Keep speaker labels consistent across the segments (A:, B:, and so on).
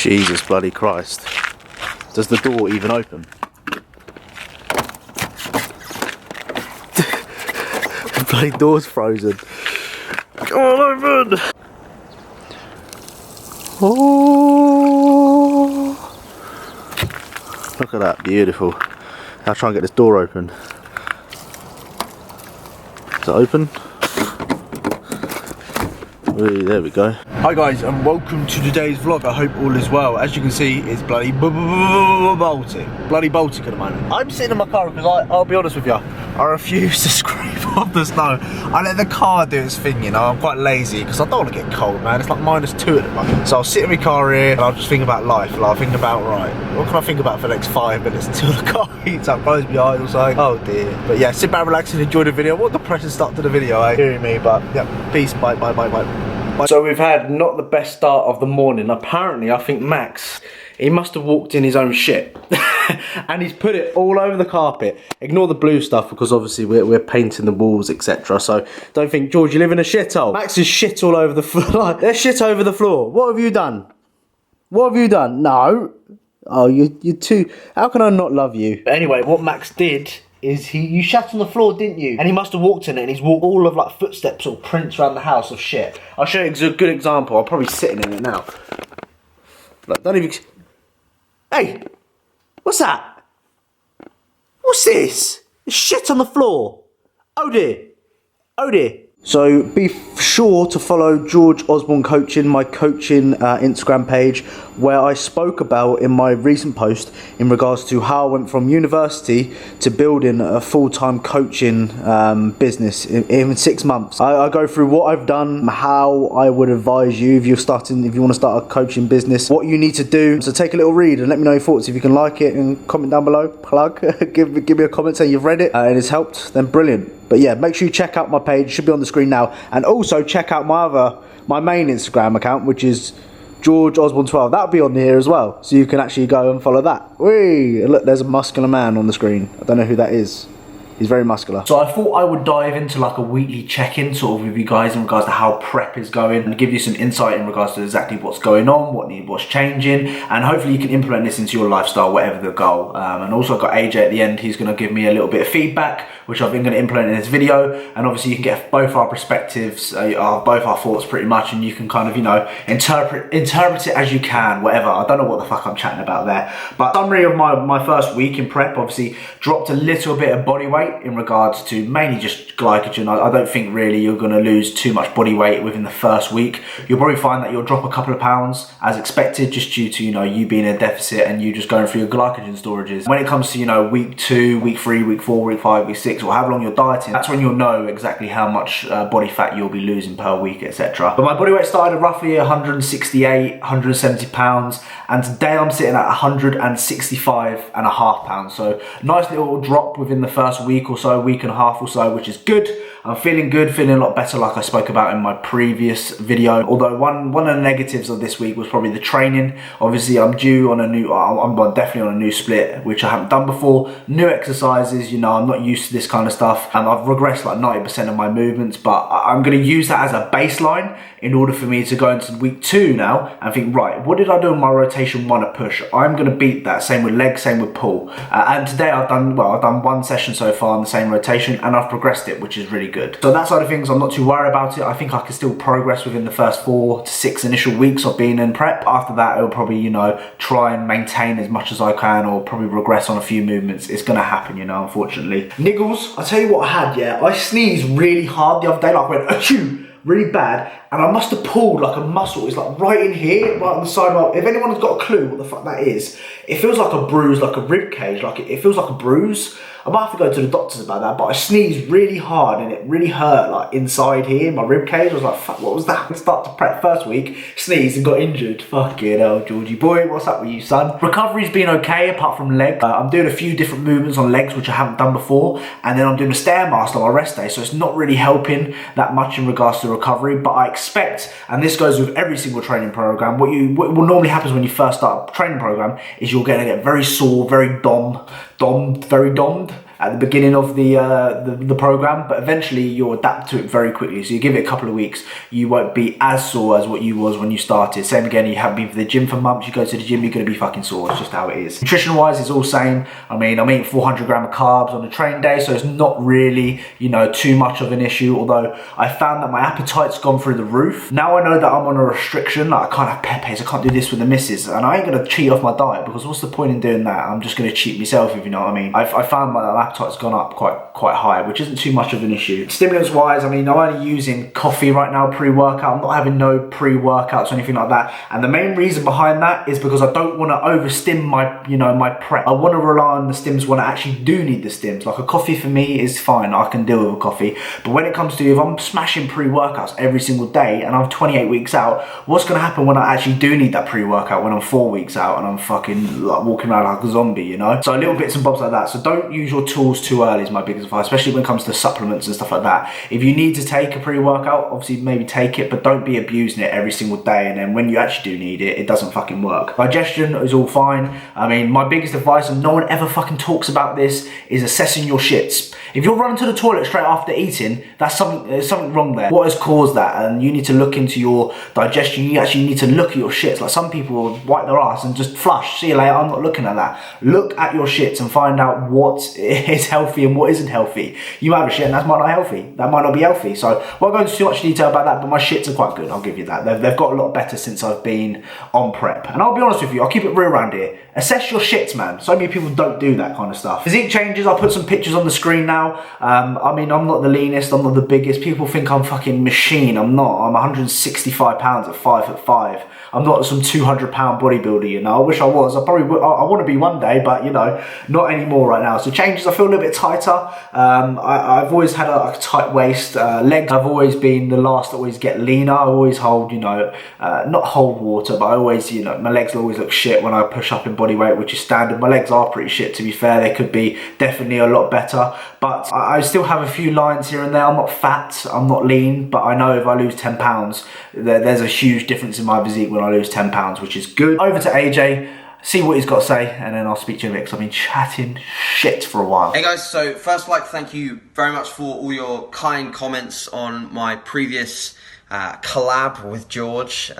A: Jesus bloody Christ. Does the door even open? The bloody door's frozen. Come on, open! Oh! Look at that, beautiful. I'll try and get this door open. Is it open? There we go. Hi guys, and welcome to today's vlog. I hope all is well. As you can see, it's bloody Baltic. Bloody Baltic at the moment. I'm sitting in my car because I'll be honest with you, I refuse to scrape off the snow. I let the car do its thing, you know. I'm quite lazy because I don't want to get cold, man. It's like -2 at the moment. So I'll sit in my car here and I'll just think about life. Like, I'll think about, right, what can I think about for the next 5 minutes until the car heats up, close my eyes or something. Oh dear. But yeah, sit back, relax and enjoy the video. What a depressing start to the video, eh? Hearing me, but yeah, peace, bye, bye, bye, bye. So we've had not the best start of the morning. Apparently, I think Max, he must have walked in his own shit. And he's put it all over the carpet. Ignore the blue stuff because obviously we're painting the walls, etc. So don't think, George, you live in a shithole. Max is shit all over the floor. There's shit over the floor. What have you done? What have you done? No. Oh, you're too... How can I not love you? But anyway, what Max did... you shat on the floor, didn't you? And he must have walked in it and he's walked all of like footsteps or prints around the house of shit. I'll show you a good example. I'm probably sitting in it now. Look, don't even... Hey! What's that? What's this? There's shit on the floor. Oh dear. Oh dear. So be sure to follow George Osborne Coaching, my coaching Instagram page, where I spoke about in my recent post in regards to how I went from university to building a full-time coaching business in 6 months. I go through what I've done, how I would advise you if you want to start a coaching business, what you need to do. So take a little read and let me know your thoughts. If you can like it and comment down below, plug, give me a comment saying you've read it and it's helped, then brilliant. But yeah, make sure you check out my page, it should be on the screen now. And also check out my main Instagram account, which is George Osborne 12. That'll be on here as well. So you can actually go and follow that. Whee! Look, there's a muscular man on the screen. I don't know who that is. He's very muscular. So I thought I would dive into like a weekly check-in sort of with you guys in regards to how prep is going and give you some insight in regards to exactly what's going on, what's changing, and hopefully you can implement this into your lifestyle, whatever the goal. And also I've got AJ at the end. He's going to give me a little bit of feedback, which I've been going to implement in this video. And obviously you can get both our perspectives, both our thoughts pretty much, and you can kind of, you know, interpret it as you can, whatever. I don't know what the fuck I'm chatting about there. But summary of my first week in prep, obviously dropped a little bit of body weight in regards to mainly just glycogen. I don't think really you're going to lose too much body weight within the first week. You'll probably find that you'll drop a couple of pounds as expected, just due to, you know, you being in a deficit and you just going through your glycogen storages. When it comes to, you know, week 2, week 3, week 4, week 5, week 6, or however long you're dieting, that's when you'll know exactly how much body fat you'll be losing per week, etc. But my body weight started at roughly 168, 170 pounds, and today I'm sitting at 165.5 pounds. So nice little drop within the first week or so, week and a half or so, which is good. I'm feeling good, feeling a lot better like I spoke about in my previous video. Although one of the negatives of this week was probably the training. Obviously I'm due on I'm definitely on a new split, which I haven't done before. New exercises, you know, I'm not used to this kind of stuff. I've regressed like 90% of my movements, but I'm gonna use that as a baseline in order for me to go into week 2 now and think, right, what did I do in my rotation 1 at push? I'm gonna beat that, same with legs, same with pull. And today I've done 1 session so far in the same rotation and I've progressed it, which is really good. So that side of things, I'm not too worried about it. I think I can still progress within the first 4 to 6 initial weeks of being in prep. After that, it'll probably, you know, try and maintain as much as I can or probably regress on a few movements. It's gonna happen, you know, unfortunately. Niggles, I'll tell you what I had, yeah. I sneezed really hard the other day, like I went, achoo, really bad, and I must have pulled like a muscle. It's like right in here, right on the side of my, if anyone's got a clue what the fuck that is, it feels like a bruise, like a rib cage, like it feels like a bruise. I might have to go to the doctors about that, but I sneezed really hard and it really hurt, like inside here, my rib cage. I was like, fuck, what was that? I started to prep first week, sneezed and got injured. Fucking hell, Georgie boy, what's up with you, son? Recovery's been okay, apart from leg. I'm doing a few different movements on legs, which I haven't done before, and then I'm doing a Stairmaster on my rest day, so it's not really helping that much in regards to recovery, but I expect, and this goes with every single training program, what will normally happens when you first start a training program is you're gonna get very sore, very dommed, at the beginning of the program, but eventually you'll adapt to it very quickly. So you give it a couple of weeks, you won't be as sore as what you was when you started. Same again, you haven't been for the gym for months, you go to the gym, you're going to be fucking sore. It's just how it is. Nutrition wise, it's all same. I mean, I'm eating 400 grams of carbs on a training day, so it's not really, you know, too much of an issue, although I found that my appetite's gone through the roof. Now I know that I'm on a restriction, like I can't have Pepe's, I can't do this with the missus, and I ain't going to cheat off my diet, because what's the point in doing that? I'm just going to cheat myself, if you know what I mean. I found my appetite's gone up quite high, which isn't too much of an issue. Stimulants wise, I mean, I'm only using coffee right now pre-workout. I'm not having no pre-workouts or anything like that, and the main reason behind that is because I don't want to overstim my, you know, my prep. I want to rely on the stims when I actually do need the stims. Like a coffee for me is fine, I can deal with a coffee, but when it comes to, if I'm smashing pre-workouts every single day and I'm 28 weeks out, what's going to happen when I actually do need that pre-workout when I'm 4 weeks out and I'm fucking like walking around like a zombie, you know? So little bits and bobs like that. So don't use your tools too early is my biggest advice, especially when it comes to supplements and stuff like that. If you need to take a pre-workout, obviously maybe take it, but don't be abusing it every single day, and then when you actually do need it, it doesn't fucking work. Digestion is all fine. I mean, my biggest advice, and no one ever fucking talks about this, is assessing your shits. If you're running to the toilet straight after eating, there's something wrong there. What has caused that? And you need to look into your digestion. You actually need to look at your shits. Like some people wipe their ass and just flush. See you later, I'm not looking at that. Look at your shits and find out what is healthy and what isn't healthy. You might have a shit and that might not healthy. That might not be healthy. So I won't go into too much detail about that, but my shits are quite good, I'll give you that. They've got a lot better since I've been on prep. And I'll be honest with you, I'll keep it real around here. Assess your shits, man. So many people don't do that kind of stuff. Physique changes, I'll put some pictures on the screen now. I mean, I'm not the leanest, I'm not the biggest. People think I'm fucking machine. I'm not. I'm 165 pounds at 5'5". I'm not some 200 pound bodybuilder, you know. I wish I was. I want to be one day, but you know, not anymore right now. So changes, I feel a little bit tighter. I've always had a tight waist. Legs, I've always been the last to always get leaner. I always hold, you know, not hold water, but I always, you know, my legs always look shit when I push up in body weight, which is standard. My legs are pretty shit, to be fair. They could be definitely a lot better, but I still have a few lines here and there. I'm not fat, I'm not lean, but I know if I lose 10 pounds, there's a huge difference in my physique when I lose 10 pounds, which is good. Over to AJ, see what he's got to say, and then I'll speak to you in a bit, because I've been chatting shit for a while.
B: Hey guys, so first I'd like to thank you very much for all your kind comments on my previous collab with George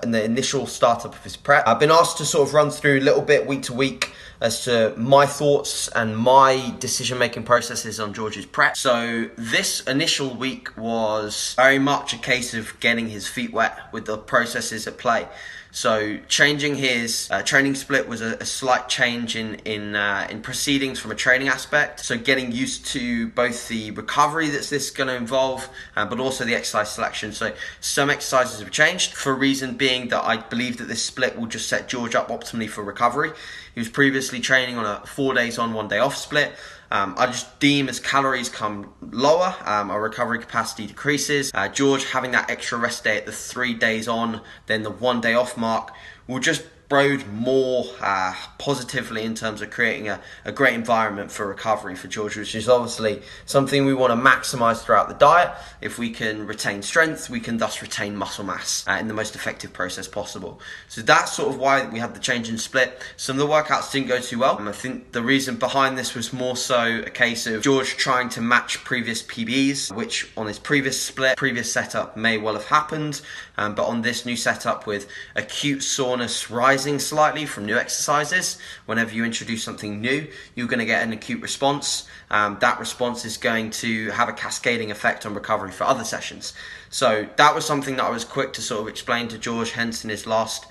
B: in the initial startup of his prep. I've been asked to sort of run through a little bit week to week as to my thoughts and my decision-making processes on George's prep. So this initial week was very much a case of getting his feet wet with the processes at play. So changing his training split was a slight change in proceedings from a training aspect. So getting used to both the recovery that's this going to involve, but also the exercise selection. So some exercises have changed for a reason being that I believe that this split will just set George up optimally for recovery. He was previously training on a 4 days on, 1 day off split. I just deem as calories come lower, our recovery capacity decreases. George having that extra rest day at the 3 days on, then the 1 day off mark will just bode more positively in terms of creating a great environment for recovery for George, which is obviously something we want to maximize throughout the diet. If we can retain strength, we can thus retain muscle mass in the most effective process possible. So that's sort of why we had the change in split. Some of the workouts didn't go too well, and I think the reason behind this was more so a case of George trying to match previous PBs, which on his previous split, previous setup may well have happened, but on this new setup with acute soreness rising slightly from new exercises, whenever you introduce something new, you're going to get an acute response. That response is going to have a cascading effect on recovery for other sessions. So that was something that I was quick to sort of explain to George, hence in his last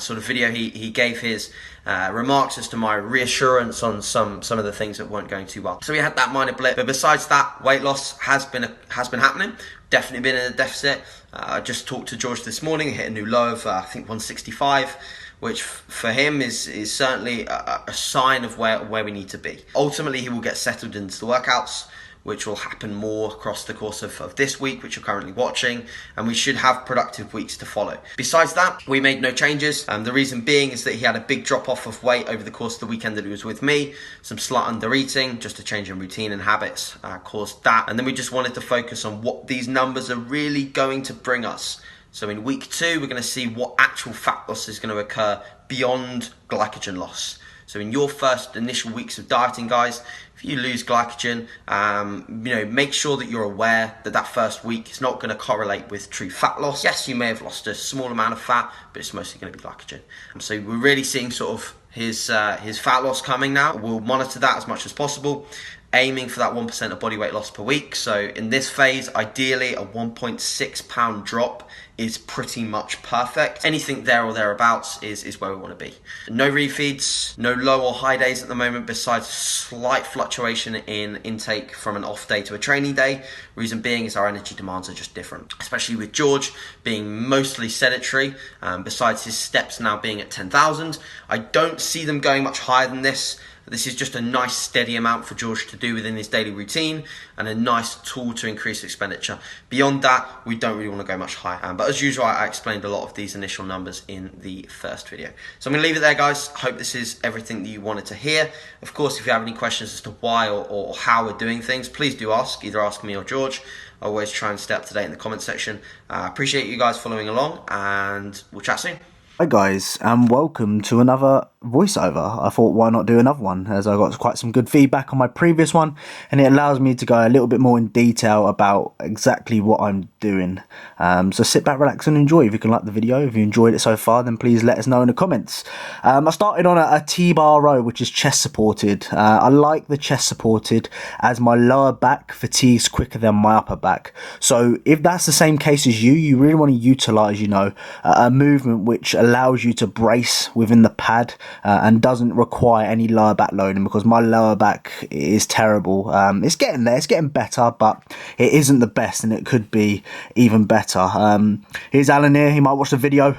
B: sort of video he gave his remarks as to my reassurance on some of the things that weren't going too well. So we had that minor blip, but besides that, weight loss has been happening. Definitely been in a deficit. I just talked to George this morning, hit a new low of I think 165, which for him is certainly a sign of where we need to be. Ultimately, he will get settled into the workouts, which will happen more across the course of this week, which you're currently watching, and we should have productive weeks to follow. Besides that, we made no changes. The reason being is that he had a big drop off of weight over the course of the weekend that he was with me. Some slight under eating, just a change in routine and habits caused that. And then we just wanted to focus on what these numbers are really going to bring us. So in week 2, we're going to see what actual fat loss is going to occur beyond glycogen loss. So in your first initial weeks of dieting, guys, if you lose glycogen, make sure that you're aware that that first week is not going to correlate with true fat loss. Yes, you may have lost a small amount of fat, but it's mostly going to be glycogen. So we're really seeing sort of his fat loss coming now. We'll monitor that as much as possible, aiming for that 1% of body weight loss per week. So in this phase, ideally a 1.6 pound drop is pretty much perfect. Anything there or thereabouts is where we want to be. No refeeds, no low or high days at the moment, besides slight fluctuation in intake from an off day to a training day. Reason being is our energy demands are just different, especially with George being mostly sedentary, besides his steps now being at 10,000. I don't see them going much higher than this. This is just a nice steady amount for George to do within his daily routine and a nice tool to increase expenditure. Beyond that, we don't really want to go much higher. But as usual, I explained a lot of these initial numbers in the first video. So I'm going to leave it there, guys. Hope this is everything that you wanted to hear. Of course, if you have any questions as to why or how we're doing things, please do ask. Either ask me or George. I always try and stay up to date in the comment section. Appreciate you guys following along, and we'll chat soon.
A: Hi guys, and welcome to another voiceover. I thought, why not do another one, as I got quite some good feedback on my previous one, and it allows me to go a little bit more in detail about exactly what I'm doing. So sit back, relax and enjoy. If you can like the video, if you enjoyed it so far, then please let us know in the comments. I started on a T-bar row, which is chest supported. I like the chest supported as my lower back fatigues quicker than my upper back. So if that's the same case as you really want to utilize, a movement which allows you to brace within the pad and doesn't require any lower back loading, because my lower back is terrible. It's getting there, it's getting better, but it isn't the best, and it could be even better. Here's Alan here, he might watch the video,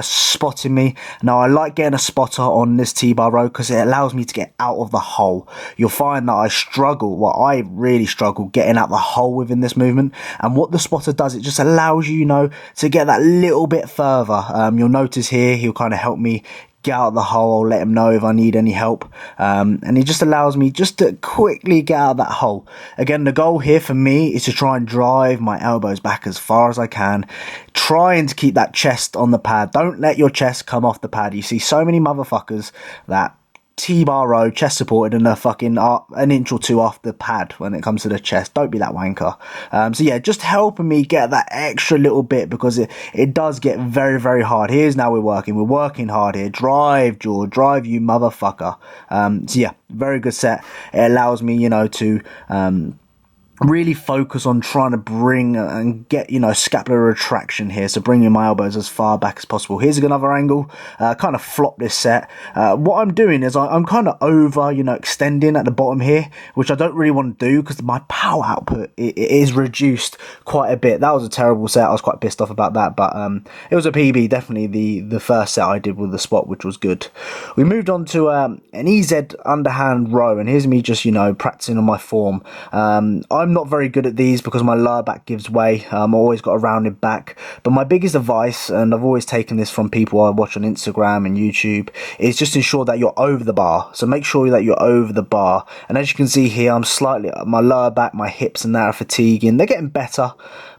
A: spotting me. Now I like getting a spotter on this T-bar row because it allows me to get out of the hole. You'll find that I really struggle getting out the hole within this movement, and what the spotter does, it just allows you, to get that little bit further. You'll notice here, he'll kind of help me get out of the hole. I'll let him know if I need any help, and it just allows me just to quickly get out of that hole. Again, the goal here for me is to try and drive my elbows back as far as I can, trying to keep that chest on the pad. Don't let your chest come off the pad. You see so many motherfuckers that T-bar row, chest supported, and they're fucking an inch or two off the pad when it comes to the chest. Don't be that wanker. So yeah, just helping me get that extra little bit, because it does get very, very hard. Here's now we're working hard here. Drive, George, drive, you motherfucker. So yeah, very good set. It allows me, to really focus on trying to bring and get, scapular retraction here, so bringing my elbows as far back as possible. Here's another angle, kind of flop this set. What I'm doing is I'm kind of over, extending at the bottom here, which I don't really want to do because my power output it is reduced quite a bit. That was a terrible set. I was quite pissed off about that, but it was a PB, definitely the first set I did with the spot, which was good. We moved on to an EZ underhand row, and here's me just, practicing on my form. I'm not very good at these because my lower back gives way. I've always got a rounded back, but my biggest advice, and I've always taken this from people I watch on Instagram and YouTube, is just ensure that you're over the bar. So make sure that you're over the bar, and as you can see here, I'm slightly, my lower back, my hips and that are fatiguing. They're getting better,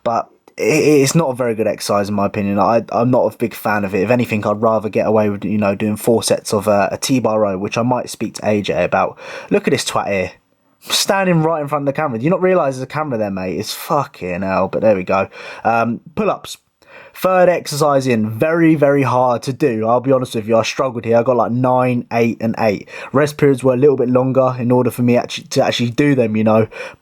A: but it's not a very good exercise in my opinion. I'm not a big fan of it. If anything, I'd rather get away with doing 4 sets of a T-bar row, which I might speak to AJ about. Look at this twat here, standing right in front of the camera. Do you not realise there's a camera there, mate? It's fucking hell, but there we go. Pull-ups. Third exercise in, very, very hard to do. I'll be honest with you, I struggled here. I got like 9, 8 and 8. Rest periods were a little bit longer in order for me to actually do them,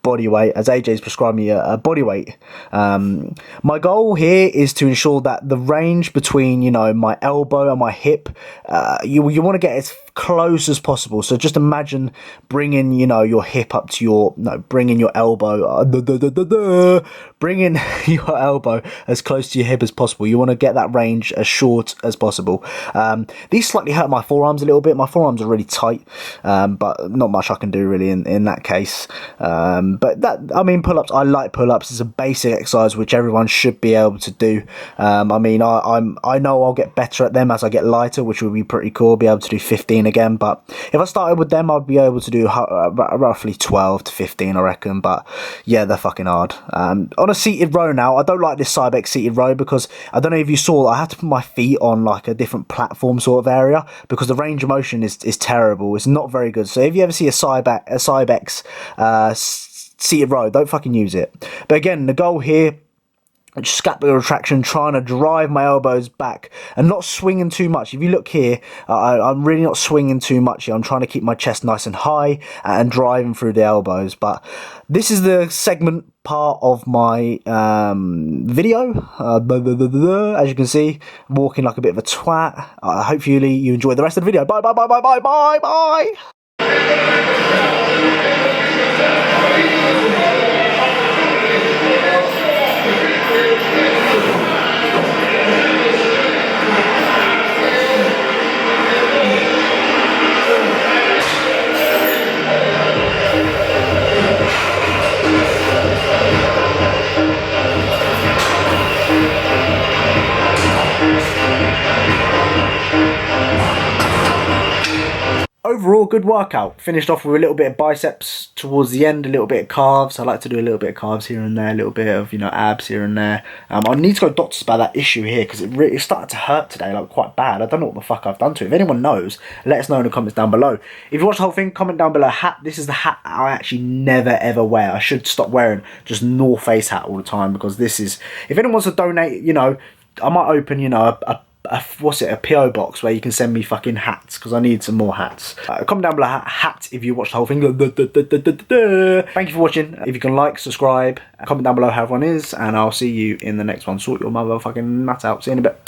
A: body weight, as AJ's prescribed me a body weight. My goal here is to ensure that the range between, my elbow and my hip, you want to get as close as possible. So just imagine bringing, your hip up to bringing your elbow, bringing your elbow as close to your hip as possible. You want to get that range as short as possible. These slightly hurt my forearms a little bit. My forearms are really tight, but not much I can do really in that case. But pull-ups, I like pull-ups. It's a basic exercise which everyone should be able to do. I know I'll get better at them as I get lighter, which will be pretty cool. Be able to do 15 15 again, but if I started with them, I'd be able to do roughly 12 to 15, I reckon. But yeah, they're fucking hard. On a seated row now, I don't like this Cybex seated row because I don't know if you saw, I had to put my feet on like a different platform sort of area because the range of motion is terrible. It's not very good. So if you ever see a Cybex seated row, don't fucking use it. But again, the goal here, scapular retraction, trying to drive my elbows back and not swinging too much. If you look here, I'm really not swinging too much here. I'm trying to keep my chest nice and high and driving through the elbows. But this is the segment part of my video. As you can see, I'm walking like a bit of a twat. Hopefully you enjoy the rest of the video. Bye, bye, bye, bye, bye, bye, bye. Overall, good workout. Finished off with a little bit of biceps towards the end, a little bit of calves. I like to do a little bit of calves here and there, a little bit of, you know, abs here and there. I need to go to doctors about that issue here because it started to hurt today, like quite bad. I don't know what the fuck I've done to it. If anyone knows, let us know in the comments down below. If you watched the whole thing, comment down below. Hat. This is the hat I actually never ever wear. I should stop wearing just North Face hat all the time because this is. If anyone wants to donate, you know, I might open, you know, a PO box where you can send me fucking hats because I need some more hats. Comment down below hat if you watched the whole thing. Thank you for watching. If you can like, subscribe, comment down below how everyone is, and I'll see you in the next one. Sort your motherfucking nut out. See you in a bit.